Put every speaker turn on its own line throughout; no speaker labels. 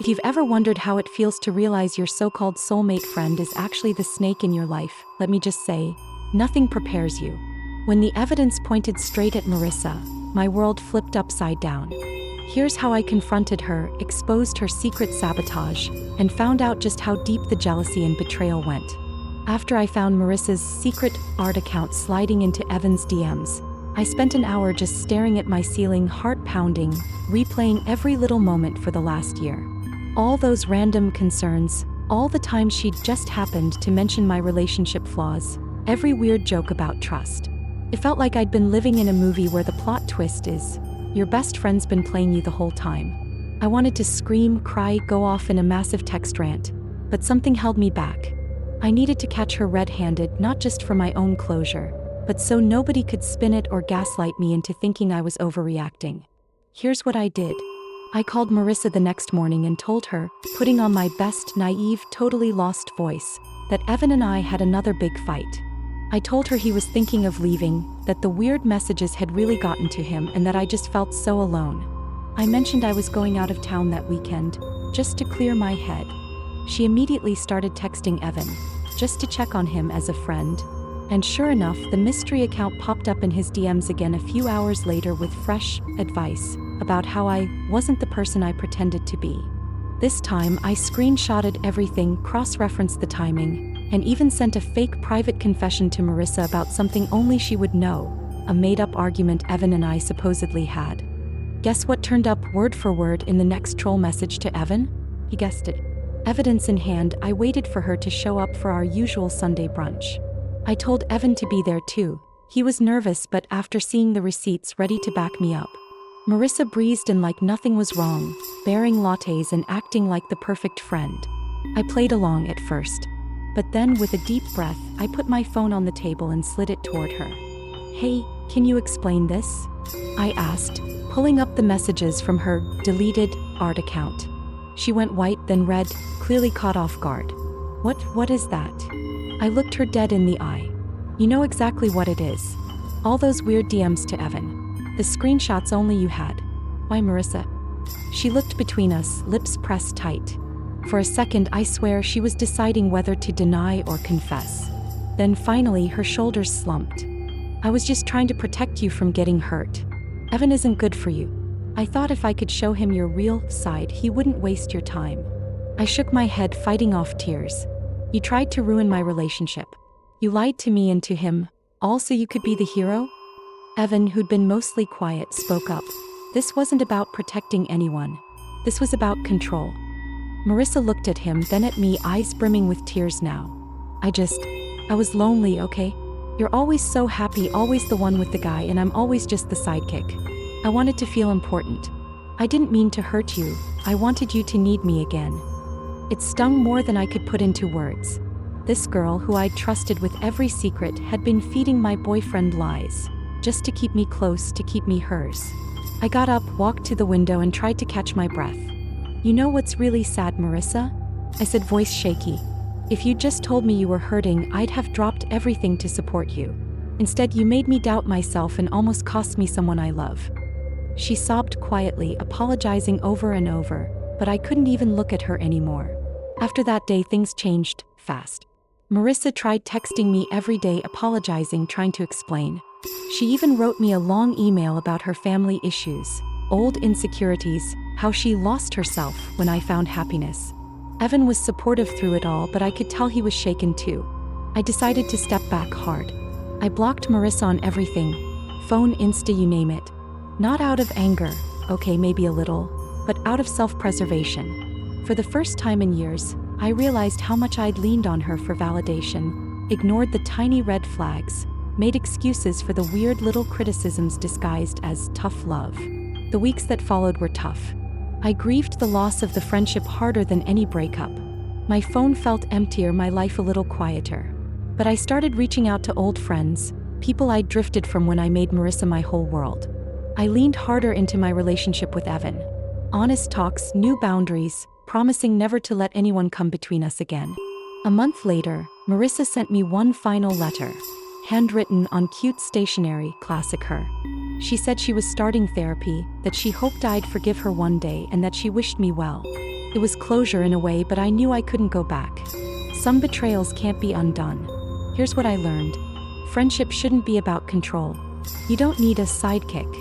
If you've ever wondered how it feels to realize your so-called soulmate friend is actually the snake in your life, let me just say, nothing prepares you. When the evidence pointed straight at Marissa, my world flipped upside down. Here's how I confronted her, exposed her secret sabotage, and found out just how deep the jealousy and betrayal went. After I found Marissa's secret art account sliding into Evan's DMs, I spent an hour just staring at my ceiling, heart pounding, replaying every little moment for the last year. All those random concerns, all the times she'd just happened to mention my relationship flaws, every weird joke about trust. It felt like I'd been living in a movie where the plot twist is, your best friend's been playing you the whole time. I wanted to scream, cry, go off in a massive text rant, but something held me back. I needed to catch her red-handed, not just for my own closure, but so nobody could spin it or gaslight me into thinking I was overreacting. Here's what I did. I called Marissa the next morning and told her, putting on my best naive, totally lost voice, that Evan and I had another big fight. I told her he was thinking of leaving, that the weird messages had really gotten to him, and that I just felt so alone. I mentioned I was going out of town that weekend, just to clear my head. She immediately started texting Evan, just to check on him as a friend. And sure enough, the mystery account popped up in his DMs again a few hours later with fresh advice about how I wasn't the person I pretended to be. This time, I screenshotted everything, cross-referenced the timing, and even sent a fake private confession to Marissa about something only she would know, a made-up argument Evan and I supposedly had. Guess what turned up word for word in the next troll message to Evan? He guessed it. Evidence in hand, I waited for her to show up for our usual Sunday brunch. I told Evan to be there too. He was nervous, but after seeing the receipts ready to back me up, Marissa breezed in like nothing was wrong, bearing lattes and acting like the perfect friend. I played along at first, but then with a deep breath, I put my phone on the table and slid it toward her. "Hey, can you explain this?" I asked, pulling up the messages from her deleted art account. She went white, then red, clearly caught off guard. What is that?" I looked her dead in the eye. "You know exactly what it is. All those weird DMs to Evan. The screenshots only you had. Why, Marissa?" She looked between us, lips pressed tight. For a second, I swear she was deciding whether to deny or confess. Then finally, her shoulders slumped. "I was just trying to protect you from getting hurt. Evan isn't good for you. I thought if I could show him your real side, he wouldn't waste your time." I shook my head, fighting off tears. "You tried to ruin my relationship. You lied to me and to him, all so you could be the hero?" Evan, who'd been mostly quiet, spoke up. "This wasn't about protecting anyone. This was about control." Marissa looked at him, then at me, eyes brimming with tears now. I was lonely, okay? You're always so happy, always the one with the guy, and I'm always just the sidekick. I wanted to feel important. I didn't mean to hurt you. I wanted you to need me again." It stung more than I could put into words. This girl, who I'd trusted with every secret, had been feeding my boyfriend lies, just to keep me close, to keep me hers. I got up, walked to the window, and tried to catch my breath. "You know what's really sad, Marissa?" I said, voice shaky. "If you'd just told me you were hurting, I'd have dropped everything to support you. Instead, you made me doubt myself and almost cost me someone I love." She sobbed quietly, apologizing over and over, but I couldn't even look at her anymore. After that day, things changed fast. Marissa tried texting me every day, apologizing, trying to explain. She even wrote me a long email about her family issues, old insecurities, how she lost herself when I found happiness. Evan was supportive through it all, but I could tell he was shaken too. I decided to step back hard. I blocked Marissa on everything, phone, Insta, you name it. Not out of anger, okay, maybe a little, but out of self-preservation. For the first time in years, I realized how much I'd leaned on her for validation, ignored the tiny red flags, made excuses for the weird little criticisms disguised as tough love. The weeks that followed were tough. I grieved the loss of the friendship harder than any breakup. My phone felt emptier, my life a little quieter. But I started reaching out to old friends, people I'd drifted from when I made Marissa my whole world. I leaned harder into my relationship with Evan. Honest talks, new boundaries, promising never to let anyone come between us again. A month later, Marissa sent me one final letter, handwritten on cute stationery, classic her. She said she was starting therapy, that she hoped I'd forgive her one day, and that she wished me well. It was closure in a way, but I knew I couldn't go back. Some betrayals can't be undone. Here's what I learned. Friendship shouldn't be about control. You don't need a sidekick.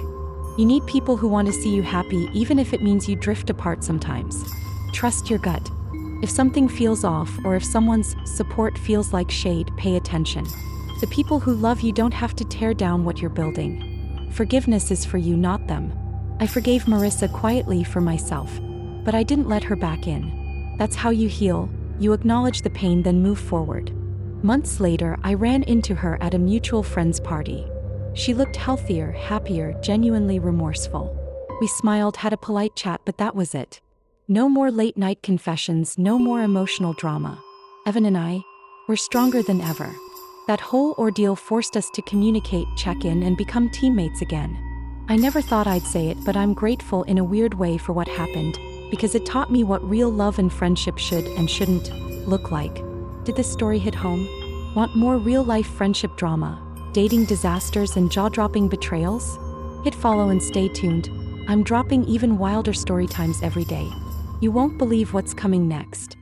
You need people who want to see you happy, even if it means you drift apart sometimes. Trust your gut. If something feels off, or if someone's support feels like shade, pay attention. The people who love you don't have to tear down what you're building. Forgiveness is for you, not them. I forgave Marissa quietly for myself, but I didn't let her back in. That's how you heal. You acknowledge the pain, then move forward. Months later, I ran into her at a mutual friend's party. She looked healthier, happier, genuinely remorseful. We smiled, had a polite chat, but that was it. No more late-night confessions, no more emotional drama. Evan and I were stronger than ever. That whole ordeal forced us to communicate, check in, and become teammates again. I never thought I'd say it, but I'm grateful in a weird way for what happened, because it taught me what real love and friendship should and shouldn't look like. Did this story hit home? Want more real-life friendship drama, dating disasters, and jaw-dropping betrayals? Hit follow and stay tuned. I'm dropping even wilder story times every day. You won't believe what's coming next.